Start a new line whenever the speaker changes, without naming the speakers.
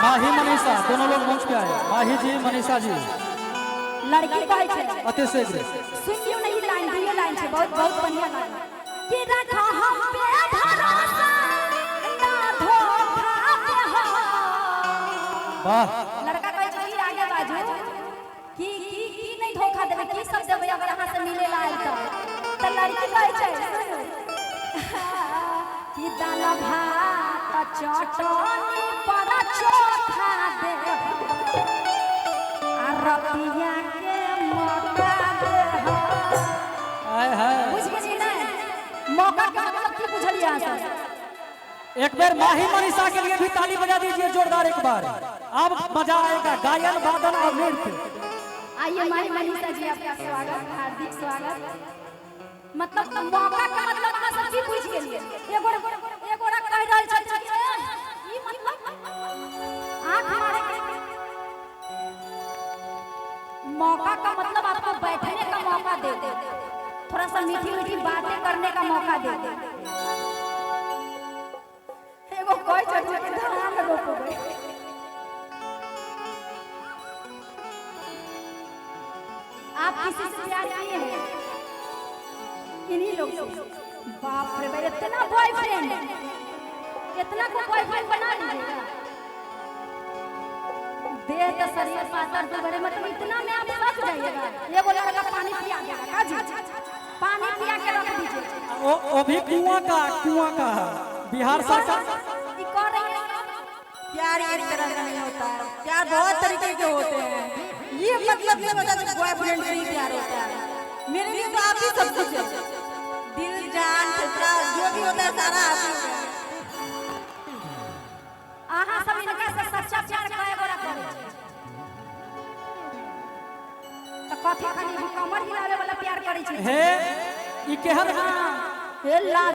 माही मनीषा दोनों लोग मंच पे आए। माही जी, मनीषा जी।
लड़की कहै छै
अति शीघ्र
सुनियो नहीं लाइन दियो लाइन छै बहुत बहुत बढ़िया लाइन कि रखा हम पे भरोसा ना धोखा दे हो।
वाह।
लड़का कहै छै कि आगे बाजू की नहीं धोखा देबे की सब देबे अगर अहां से मिले ला आइल त लड़की कहै छै कि दाल भात चटनी पर चोखा दे आ रतिया के मौका दे हो।
हाय हाय।
बुझ गेली ना मौका का मतलब की बुझलिए आसा।
एक बार माही मनीषा के लिए भी ताली बजा दीजिए जोरदार एक बार। अब मजा आएगा गायन वादन और नृत्य।
आइए माही मनीषा जी आपका स्वागत हार्दिक स्वागत। मतलब मौका का मतलब अहाँ सब की बुझ गेलिए। एगो कह रहल छै ई मतलब आंख मारे मौका का मतलब आपको बैठने का मौका दे दे, थोड़ा सा मीठी मीठी बातें करने का मौका दे दे। एगो कोई चर्चा के धाम में रोकोगे। आप किसी से प्यार किए हैं? इन्हीं लोग से। बाप रे भाई इतना बॉयफ्रेंड, इतना को बॉयफ्रेंड बना लीजिएगा। देह तो शरीर पातर से बड़े मतलब इतना में आप फंस जाइएगा। ये बोला लगा पानी पिया देगा काजी पानी पिया के रख दीजिए।
वो भी कुआं का बिहार सरकार।
प्यार एक तरह का नहीं होता है, प्यार बहुत तरीके के होते हैं। ये मतलब नहीं होता कि बॉयफ्रेंड से ही प्यार होता है। मेरे लिए तो आप ही सब कुछ है, दिल जान फितरा जो भी होता है सारा आप ही है।
आहा सब इनका से सच्चा प्यार काहे गोरा करे त कथि खाली कमर हिलावे वाला प्यार करे छै।
हे ई केहन
हे ला